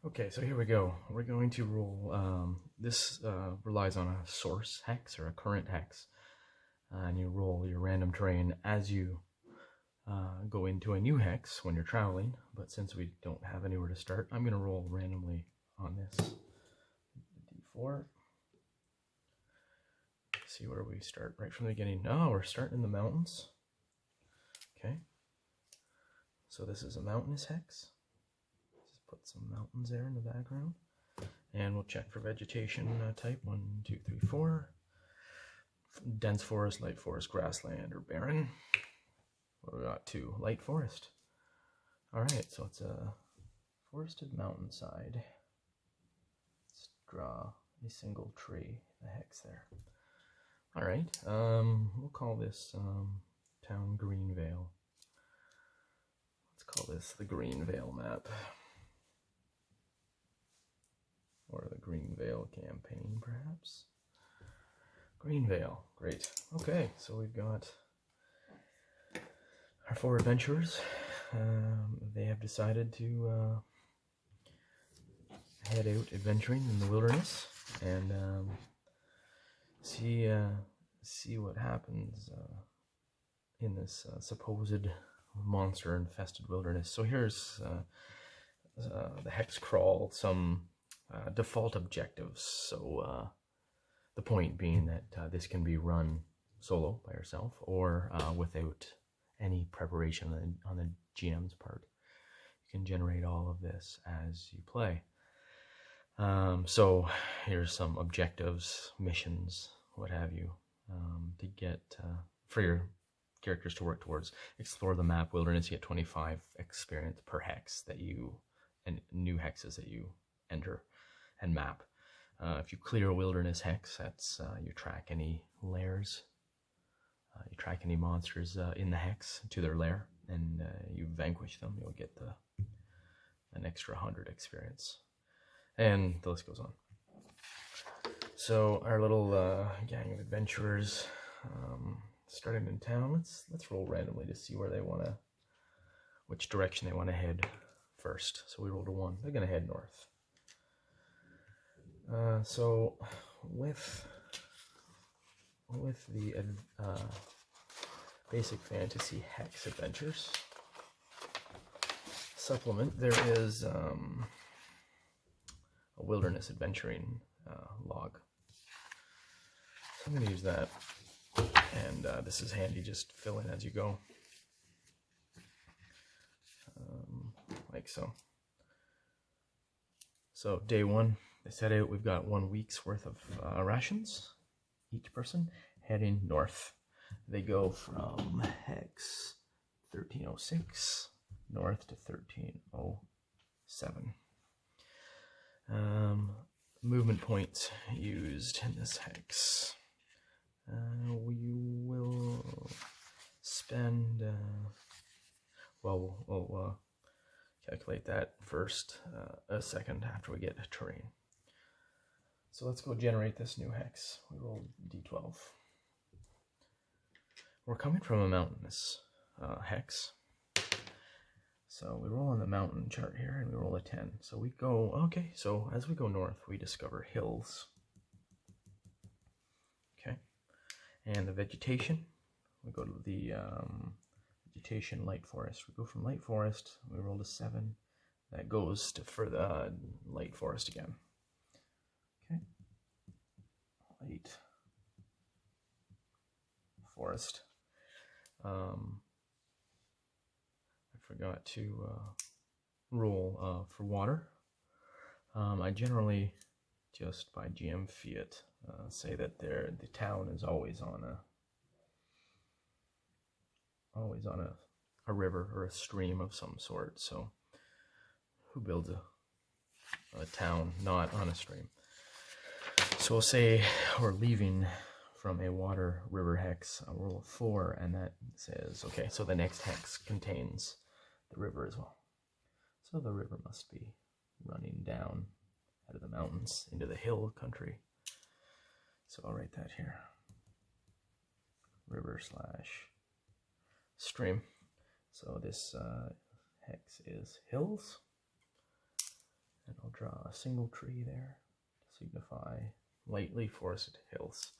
Okay, so here we go. We're going to roll, this relies on a source hex or a current hex. And you roll your random terrain as you go into a new hex when you're traveling. But since we don't have anywhere to start, I'm going to roll randomly on this D4. See where we start right from the beginning. Oh, we're starting in the mountains. Okay. So this is a mountainous hex. Just put some mountains there in the background. And we'll check for vegetation type. 1, 2, 3, 4. Dense forest, light forest, grassland, or barren. What do we got? 2. Light forest. Alright, so it's a forested mountainside. Let's draw a single tree, the hex there. Alright, we'll call this town Greenvale. Let's call this the Greenvale map. Or the Greenvale campaign, perhaps. Greenvale, great. Okay, so we've got our 4 adventurers. They have decided to head out adventuring in the wilderness and see what happens in this supposed monster-infested wilderness. So here's the Hexcrawl, some default objectives. So the point being that this can be run solo by yourself or without any preparation on the GM's part. You can generate all of this as you play. So here's some objectives, missions, what have you, to get for your characters to work towards. Explore the map wilderness, you get 25 experience per hex that you, and new hexes that you enter and map. If you clear a wilderness hex, that's you track any lairs, you track any monsters in the hex to their lair, and you vanquish them, you'll get an extra 100 experience. And the list goes on. So our little gang of adventurers starting in town. Let's roll randomly to see where they wanna, which direction they wanna head first. So we rolled a 1. They're gonna head north. So with the basic fantasy hex adventures supplement, there is a wilderness adventuring log. So I'm going to use that, and this is handy, just fill in as you go, like so. So day 1, they set out, we've got 1 week's worth of rations, each person heading north. They go from hex 1306 north to 1307. Movement points used in this hex. We will spend, we'll calculate that first, a second after we get terrain. So let's go generate this new hex. We roll D12. We're coming from a mountainous hex. So we roll on the mountain chart here and we roll a 10. So we go, okay, so as we go north, we discover hills. Okay. And the vegetation, we go to the vegetation light forest. We go from light forest, we roll a 7. That goes to for the light forest again. Okay. Light forest. I forgot to roll for water. I generally, just by GM fiat, say that the town is always on a river or a stream of some sort. So who builds a town not on a stream? So we'll say we're leaving from a water river hex. I'll roll a 4, and that says, okay, so the next hex contains the river as well. So the river must be running down out of the mountains into the hill country. So I'll write that here. River / stream. So this hex is hills. And I'll draw a single tree there to signify lightly forested hills.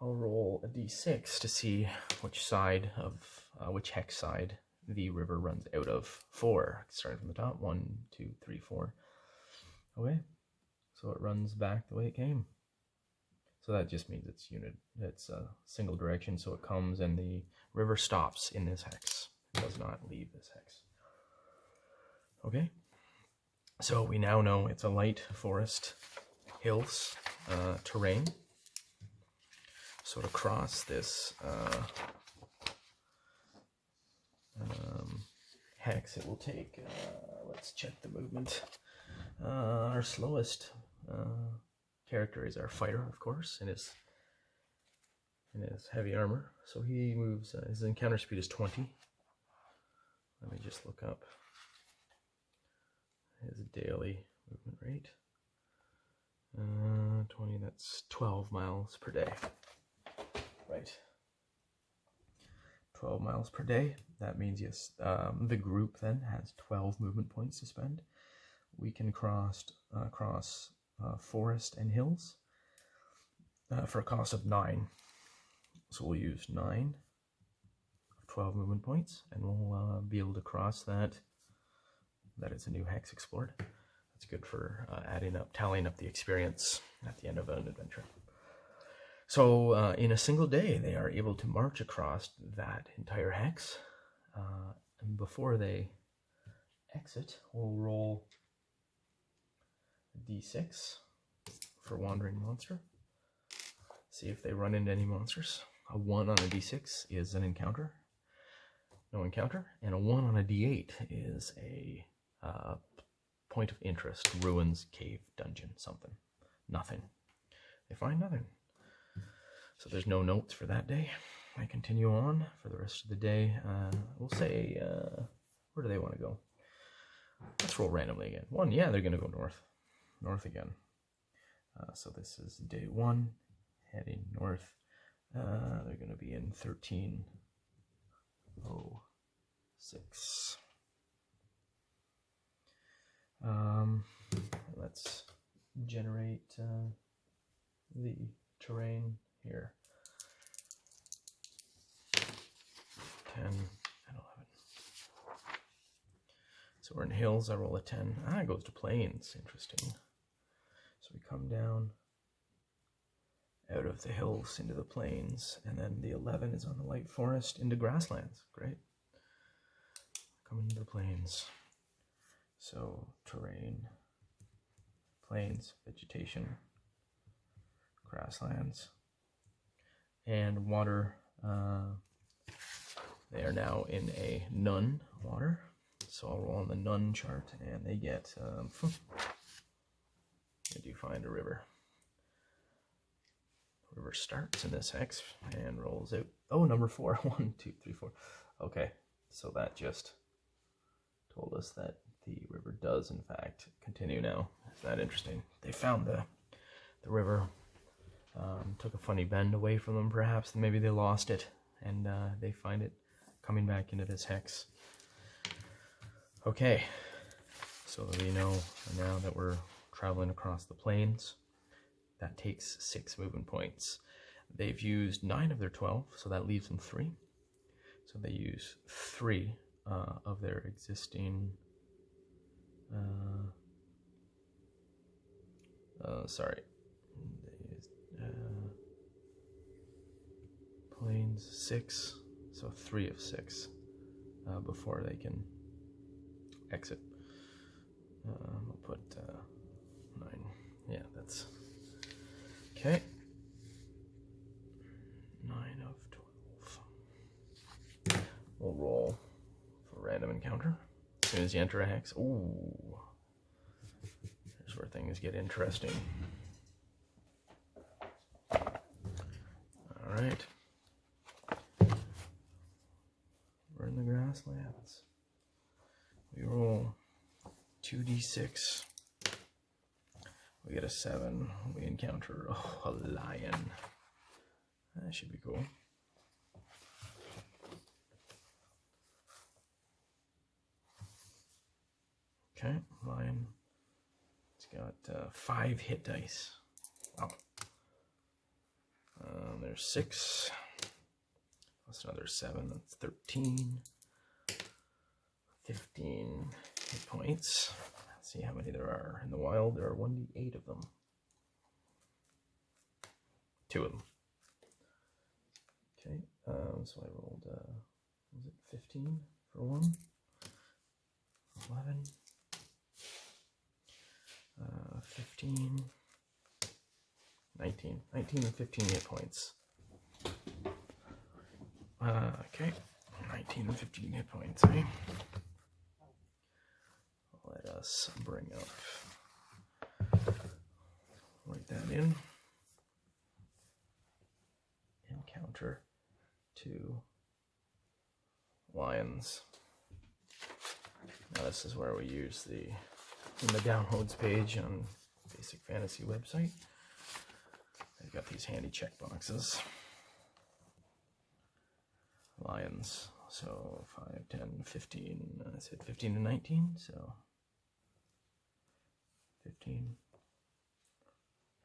I'll roll a d6 to see which side of, which hex side the river runs out of. 4, starting from the top. 1, 2, 3, 4. Okay, so it runs back the way it came. So that just means it's a single direction, so it comes and the river stops in this hex. It does not leave this hex. Okay, so we now know it's a light forest hills terrain. So to cross this hex, it will take, let's check the movement. Our slowest character is our fighter, of course, in his heavy armor. So he moves, his encounter speed is 20. Let me just look up his daily movement rate. 20, that's 12 miles per day. Right. 12 miles per day. That means, yes, the group then has 12 movement points to spend. We can cross forest and hills for a cost of 9. So we'll use 9 of 12 movement points, and we'll be able to cross that. That is a new hex explored. That's good for tallying up the experience at the end of an adventure. So in a single day, they are able to march across that entire hex. And before they exit, we'll roll a d6 for Wandering Monster. See if they run into any monsters. A 1 on a d6 is an encounter. No encounter. And a 1 on a d8 is a point of interest. Ruins, cave, dungeon, something. Nothing. They find nothing. So there's no notes for that day. I continue on for the rest of the day. We'll say, where do they want to go? Let's roll randomly again. 1, yeah, they're going to go north. North again. So this is day 1, heading north. They're going to be in 1306. Let's generate the terrain here. 10 and 11. So we're in hills. I roll a 10. It goes to plains. Interesting. So we come down out of the hills into the plains, and then the 11 is on the light forest into grasslands. Great. Coming into the plains. So terrain, plains, vegetation, grasslands, and water. They are now in a none water. So I'll roll on the none chart, and they get, they do find a river. River starts in this hex and rolls out. Oh, number 4. 1, 2, 3, 4. Okay, so that just told us that the river does, in fact, continue now. Isn't that interesting? They found the river, took a funny bend away from them, perhaps. Maybe they lost it, and they find it coming back into this hex. Okay, so we know now that we're traveling across the plains. That takes 6 movement points. They've used 9 of their 12, so that leaves them 3. So they use 3 of their existing... sorry. They used, plains 6, so 3 of 6 before they can exit. We'll put 9. Yeah, that's... Okay. 9 of 12. We'll roll for random encounter. As soon as you enter a hex. Ooh. Here's where things get interesting. Alright. We're in the grasslands. We roll 2d6. We get a 7. We encounter a lion. That should be cool. Okay, lion got 5 hit dice. Wow. There's 6. Plus another 7. That's 13. 15 hit points. Let's see how many there are. In the wild, there are 1d8 of them. 2 of them. Okay, so I rolled, was it 15 for 1? 11. 15. 19. 19 and 15 hit points. Okay. 19 and 15 hit points, right? Let us bring up, write that in. Encounter 2 lions. Now this is where we use in the downloads page on Basic Fantasy website. They've got these handy check boxes. Lions, so 5, 10, 15, I said 15 and 19, so 15,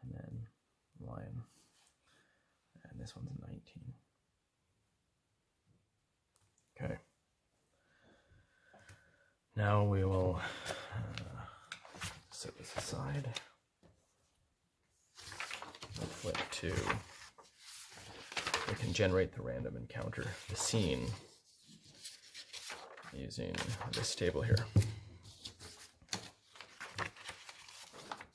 and then lion, and this one's 19. Okay. Now we will set this aside. We'll flip to, we can generate the random encounter, the scene, using this table here.